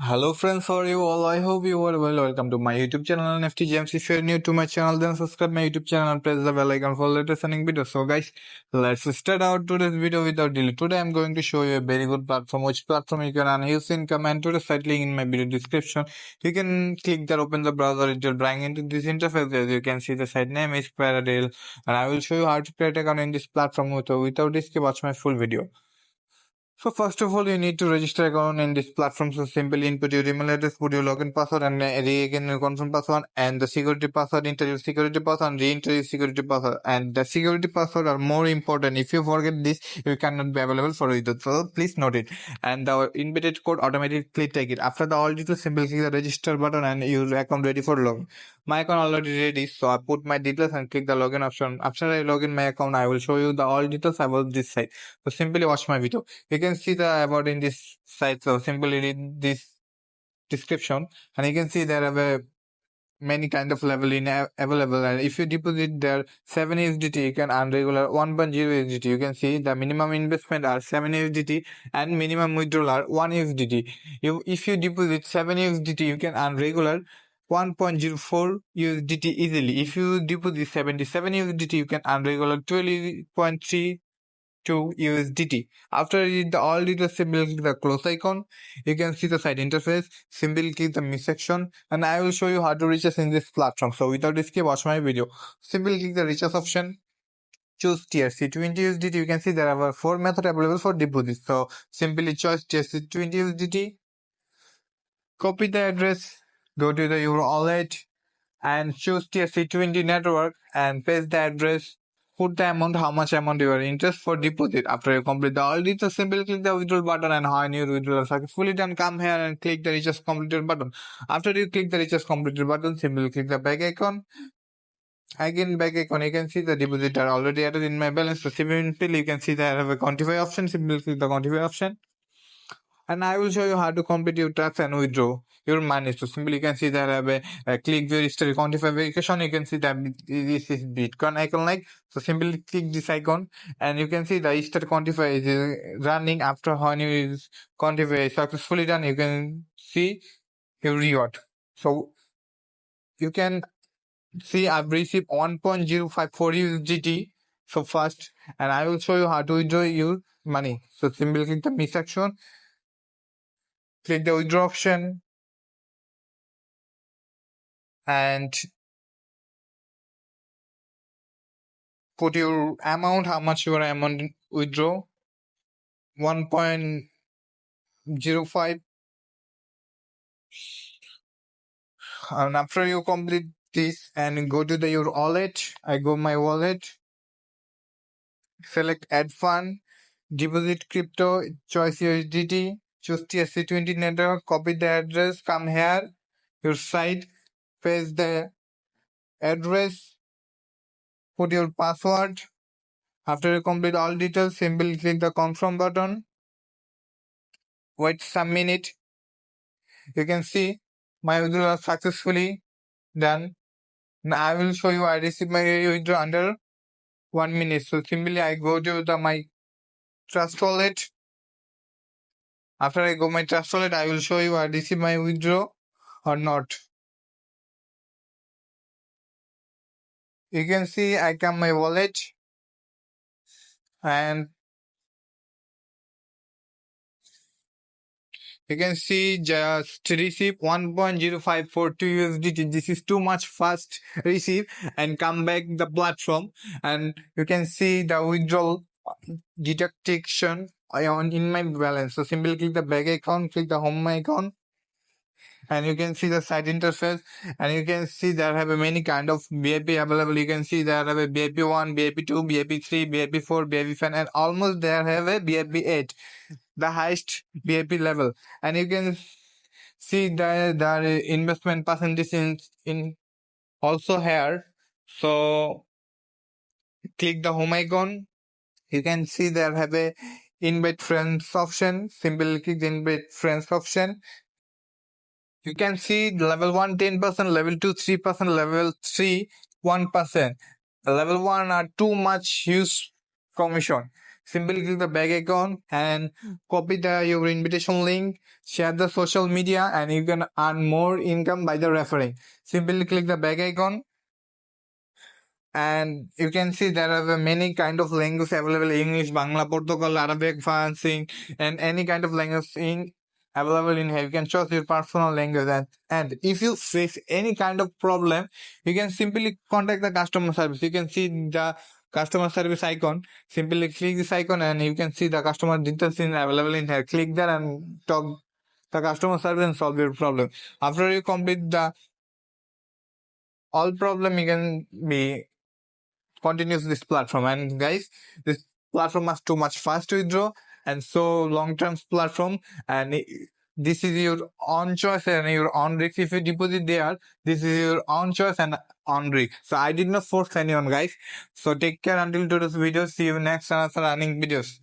Hello friends, how are you all? I hope you are well. Welcome to my YouTube channel NFT Gems. If you're new to my channel, then subscribe my YouTube channel and press the bell icon for latest running videos. So guys, let's start out today's video without delay. Today I'm going to show you a very good platform, which platform you can earn huge income, and today's site link in my video description. You can click there, open the browser, it will bring into this interface. As you can see, the site name is Paradale, and I will show you how to create an account in this platform. Without this, watch my full video. So first of all, you need to register account in this platform. So simply input your email address, put your login password, and again your confirm password and the security password. Enter your security password and re-enter your security password. And the security password are more important. If you forget this, you cannot be available for it. So please note it. And the embedded code automatically take it. After the all details, simply click the register button and your account ready for login. My account already ready, so I put my details and click the login option. After I log in my account, I will show you the all details about this site. So simply watch my video. You can see the about in this site, so simply read this description, and you can see there are many kind of level in available. And if you deposit there 7 USDT, you can earn regular 1.0 USDT. You can see the minimum investment are 7 USDT and minimum withdrawal are 1 USDT. If you deposit 7 USDT, you can earn regular 1.04 USDT easily. If you deposit 77 USDT, you can earn regular 12.3 to USDT. After read the all details, simply click the close icon. You can see the site interface. Simply click the me section, and I will show you how to reach us in this platform. So without skip, watch my video. Simply click the reach us option. Choose TRC20 USDT. You can see there are 4 methods available for deposit. So simply choose TRC20 USDT. Copy the address. Go to your wallet and choose TRC20 network and paste the address. Put the amount, how much amount you are interested for deposit. After you complete the all details, simply click the withdrawal button, and when your withdrawal is successfully done, come here and click the recharge completed button. After you click the recharge completed button, simply click the back icon. Again, back icon, you can see the deposit are already added in my balance. So simply you can see that I have a quantify option. Simply click the quantify option. And I will show you how to complete your tax and withdraw your money. So simply you can see that I have a click view history quantify verification. You can see that this is Bitcoin icon like. So simply click this icon, and you can see the history quantify is running. After when you is quantify successfully done, you can see your reward. So you can see I've received 1.054 USDT so fast, and I will show you how to withdraw your money. So simply click the me section, click the withdraw option, and put your amount, how much your amount withdraw, 1.05. And after you complete this and go to your wallet, I go my wallet, select add fund, deposit crypto, choice USDT, choose TSC20 network, copy the address, come here, your site, paste the address, put your password. After you complete all details, simply click the confirm button. Wait some minute. You can see my withdrawal successfully done. Now I will show you I receive my withdrawal under 1 minute. So simply I go to my trust wallet. After I go my trust wallet, I will show you I receive my withdrawal or not. You can see I come my wallet, and you can see just receive 1.0542 USDT. This is too much fast receive, and come back the platform, and you can see the withdrawal detection on in my balance. So simply click the back icon, click the home icon, and you can see the site interface, and you can see there have a many kind of VIP available. You can see there have a VIP 1, VIP 2, VIP 3, VIP 4, VIP 5, and almost there have a VIP 8, the highest VIP level. And you can see the investment percentage in also here. So click the home icon. You can see there have a invite friends option. Simply click the invite friends option. You can see level 1 10%, level 2 3%, level 3 1%. Level 1 are too much huge commission. simply click the back icon and copy your invitation link, share the social media, and you can earn more income by the referring. Simply click the back icon, and you can see there are many kind of languages available: English, Bangla, Portugal, Arabic, French, and any kind of language in available in here. You can choose your personal language, and if you face any kind of problem, you can simply contact the customer service. You can see the customer service icon. Simply click this icon and you can see the customer details in available in here. Click there and talk the customer service and solve your problem. After you complete the all problem, you can be continues this platform. And guys, this platform is too much fast to withdraw and so long-term platform, and this is your own choice and your own risk. If you deposit there, this is your own choice and on risk. So I did not force anyone, guys. So take care until today's video. See you next another running videos.